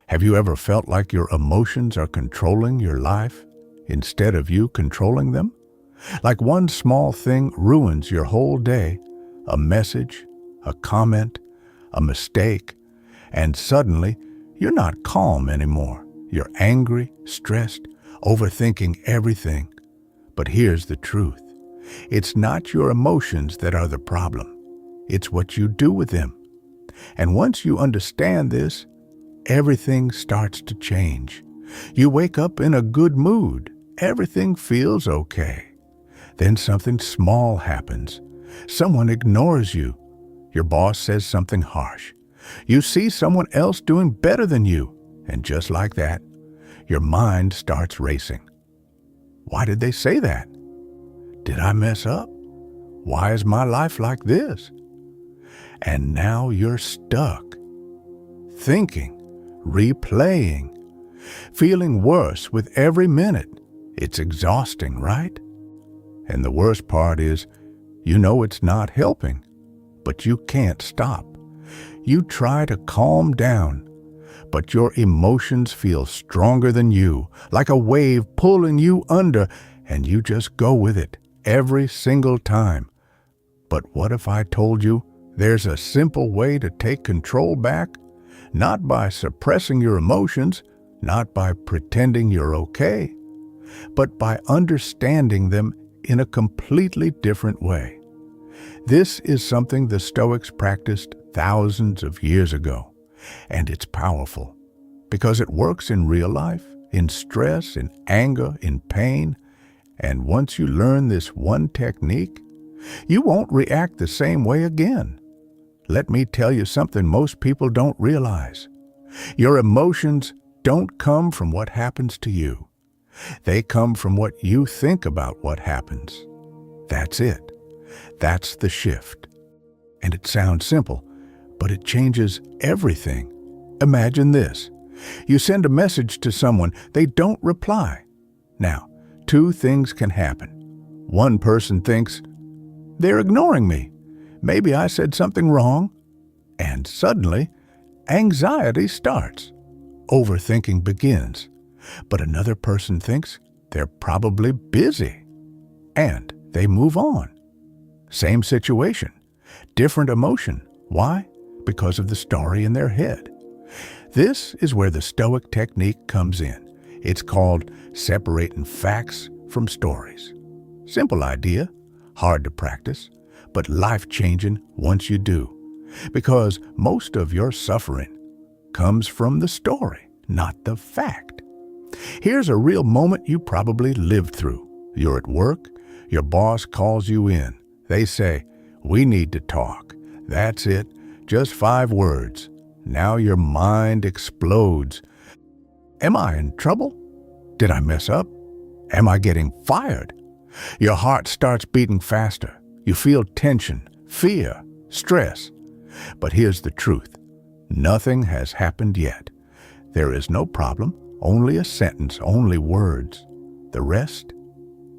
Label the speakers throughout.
Speaker 1: Have you ever felt like your emotions are controlling your life instead of you controlling them? Like one small thing ruins your whole day, a message, a comment, a mistake, and suddenly you're not calm anymore. You're angry, stressed, overthinking everything. But here's the truth. It's not your emotions that are the problem. It's what you do with them. And once you understand this, everything starts to change. You wake up in a good mood. Everything feels okay. Then something small happens. Someone ignores you. Your boss says something harsh. You see someone else doing better than you. And just like that, your mind starts racing. Why did they say that? Did I mess up? Why is my life like this? And now you're stuck, thinking, replaying, feeling worse with every minute. It's exhausting, right? And the worst part is, you know it's not helping, but you can't stop. You try to calm down, but your emotions feel stronger than you, like a wave pulling you under, and you just go with it every single time. But what if I told you there's a simple way to take control back? Not by suppressing your emotions, not by pretending you're okay, but by understanding them in a completely different way. This is something the Stoics practiced thousands of years ago, and it's powerful because it works in real life, in stress, in anger, in pain. And once you learn this one technique, you won't react the same way again. Let me tell you something most people don't realize. Your emotions don't come from what happens to you. They come from what you think about what happens. That's it. That's the shift. And it sounds simple, but it changes everything. Imagine this. You send a message to someone, they don't reply. Now, two things can happen. One person thinks, they're ignoring me. Maybe I said something wrong. And suddenly, anxiety starts. Overthinking begins. But another person thinks they're probably busy. And they move on. Same situation, different emotion. Why? Because of the story in their head. This is where the Stoic technique comes in. It's called separating facts from stories. Simple idea, hard to practice, but life-changing once you do. Because most of your suffering comes from the story, not the fact. Here's a real moment you probably lived through. You're at work, your boss calls you in. They say, we need to talk. That's it, just 5 words. Now your mind explodes. Am I in trouble? Did I mess up? Am I getting fired? Your heart starts beating faster. You feel tension, fear, stress. But here's the truth. Nothing has happened yet. There is no problem, only a sentence, only words. The rest,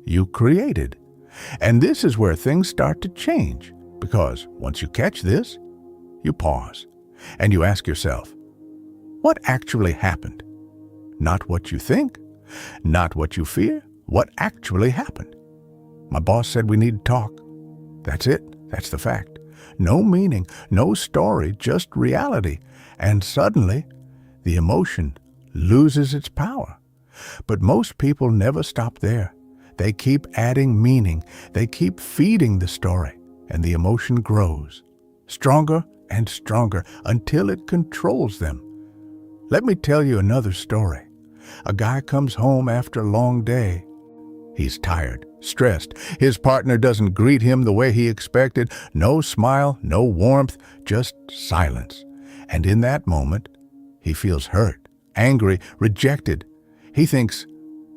Speaker 1: you created. And this is where things start to change, because once you catch this, you pause and you ask yourself, what actually happened? Not what you think, not what you fear, what actually happened. My boss said we need to talk. That's it. That's the fact. No meaning, no story, just reality. And suddenly, the emotion loses its power. But most people never stop there. They keep adding meaning. They keep feeding the story, and the emotion grows, stronger and stronger until it controls them. Let me tell you another story. A guy comes home after a long day. He's tired, stressed. His partner doesn't greet him the way he expected. No smile, no warmth, just silence. And in that moment, he feels hurt, angry, rejected. He thinks,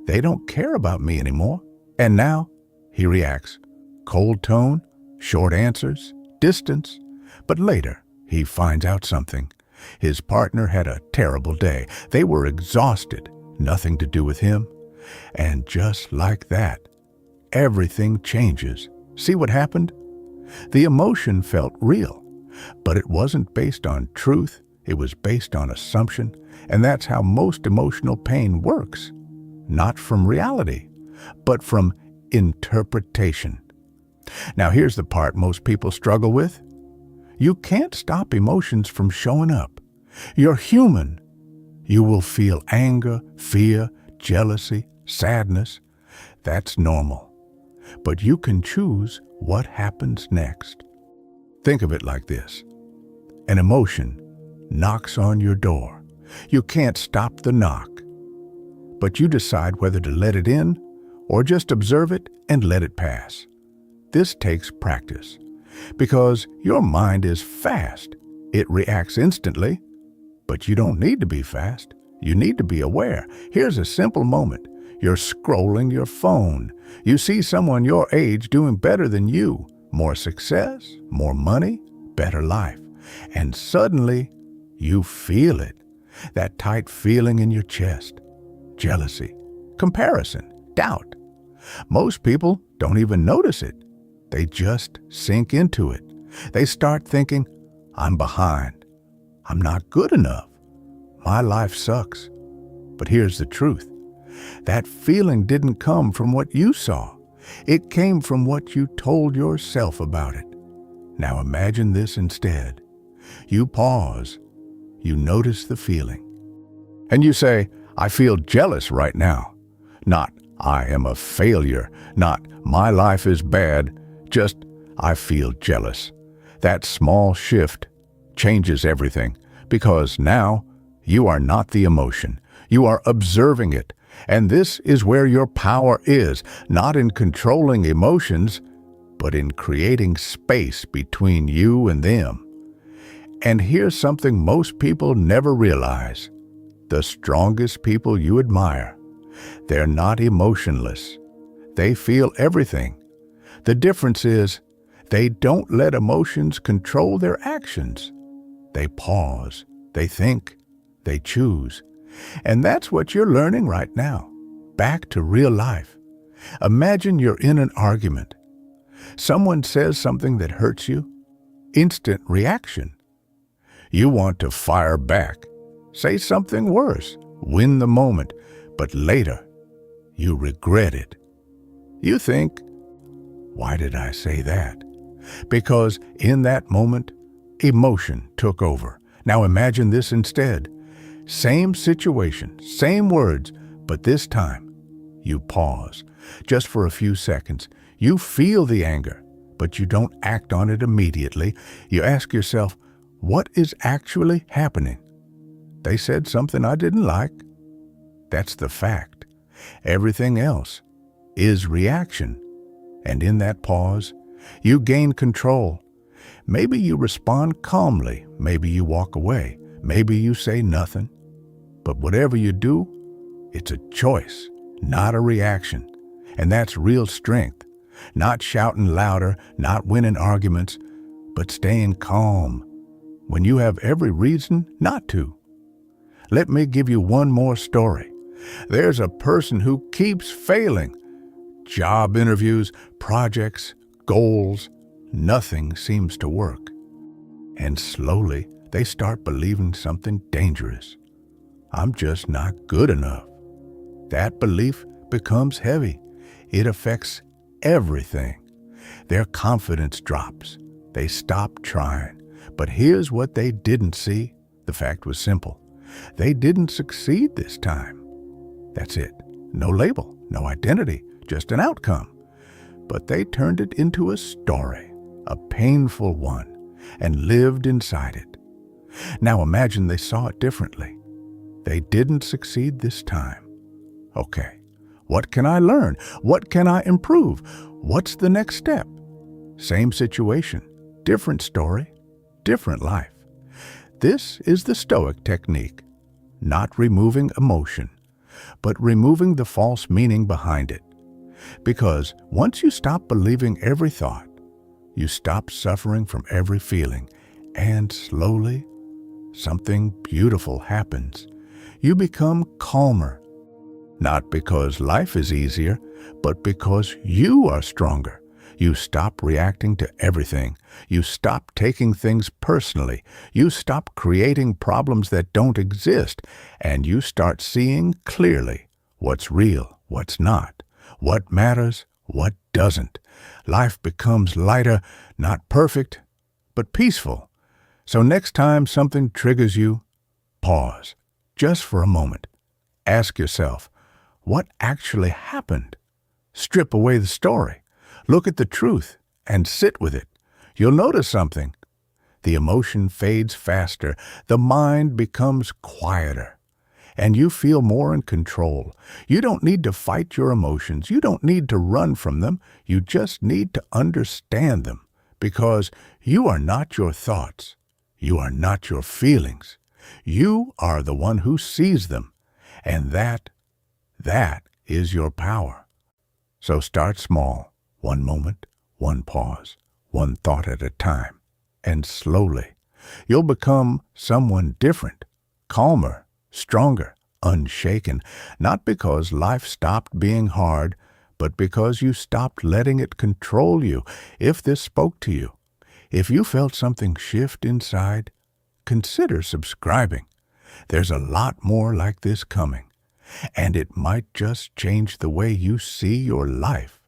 Speaker 1: they don't care about me anymore. And now he reacts. Cold tone, short answers, distance. But later, he finds out something. His partner had a terrible day. They were exhausted, nothing to do with him. And just like that, everything changes. See what happened? The emotion felt real, but it wasn't based on truth. It was based on assumption, And that's how most emotional pain works. Not from reality, but from interpretation. Now here's the part most people struggle with. You can't stop emotions from showing up. You're human. You will feel anger, fear, jealousy, sadness. That's normal. But you can choose what happens next. Think of it like this. An emotion knocks on your door. You can't stop the knock, but you decide whether to let it in or just observe it and let it pass. This takes practice because your mind is fast. It reacts instantly, but you don't need to be fast. You need to be aware. Here's a simple moment. You're scrolling your phone. You see someone your age doing better than you. More success, more money, better life. And suddenly, you feel it. That tight feeling in your chest. Jealousy, comparison, doubt. Most people don't even notice it. They just sink into it. They start thinking, I'm behind. I'm not good enough. My life sucks. But here's the truth. That feeling didn't come from what you saw. It came from what you told yourself about it. Now imagine this instead. You pause. You notice the feeling. And you say, I feel jealous right now. Not, I am a failure. Not, my life is bad. Just, I feel jealous. That small shift changes everything because now you are not the emotion. You are observing it. And this is where your power is, not in controlling emotions, but in creating space between you and them. And here's something most people never realize. The strongest people you admire, they're not emotionless. They feel everything. The difference is they don't let emotions control their actions. They pause, they think, they choose. And that's what you're learning right now. Back to real life. Imagine you're in an argument. Someone says something that hurts you. Instant reaction. You want to fire back. Say something worse. Win the moment. But later, you regret it. You think, why did I say that? Because in that moment, emotion took over. Now imagine this instead. Same situation, same words, but this time, you pause. Just for a few seconds. You feel the anger, but you don't act on it immediately. You ask yourself, what is actually happening? They said something I didn't like. That's the fact. Everything else is reaction. And in that pause, you gain control. Maybe you respond calmly. Maybe you walk away. Maybe you say nothing. But whatever you do, it's a choice, not a reaction. And that's real strength. Not shouting louder, not winning arguments, but staying calm when you have every reason not to. Let me give you one more story. There's a person who keeps failing. Job interviews, projects, goals, nothing seems to work. And slowly, they start believing something dangerous. I'm just not good enough. That belief becomes heavy. It affects everything. Their confidence drops. They stop trying. But here's what they didn't see. The fact was simple. They didn't succeed this time. That's it. No label, no identity, just an outcome. But they turned it into a story, a painful one, and lived inside it. Now imagine they saw it differently. They didn't succeed this time. Okay, what can I learn? What can I improve? What's the next step? Same situation, different story, different life. This is the Stoic technique. Not removing emotion, but removing the false meaning behind it. Because once you stop believing every thought, you stop suffering from every feeling, and slowly, something beautiful happens. You become calmer, not because life is easier, but because you are stronger. You stop reacting to everything. You stop taking things personally. You stop creating problems that don't exist. And you start seeing clearly what's real, what's not, what matters, what doesn't. Life becomes lighter, not perfect, but peaceful. So next time something triggers you, pause, just for a moment. Ask yourself, what actually happened? Strip away the story. Look at the truth and sit with it. You'll notice something. The emotion fades faster. The mind becomes quieter. And you feel more in control. You don't need to fight your emotions. You don't need to run from them. You just need to understand them. Because you are not your thoughts. You are not your feelings. You are the one who sees them. And that is your power. So start small, one moment, one pause, one thought at a time. And slowly, you'll become someone different, calmer, stronger, unshaken, not because life stopped being hard, but because you stopped letting it control you. If this spoke to you, if you felt something shift inside, consider subscribing. There's a lot more like this coming, and it might just change the way you see your life.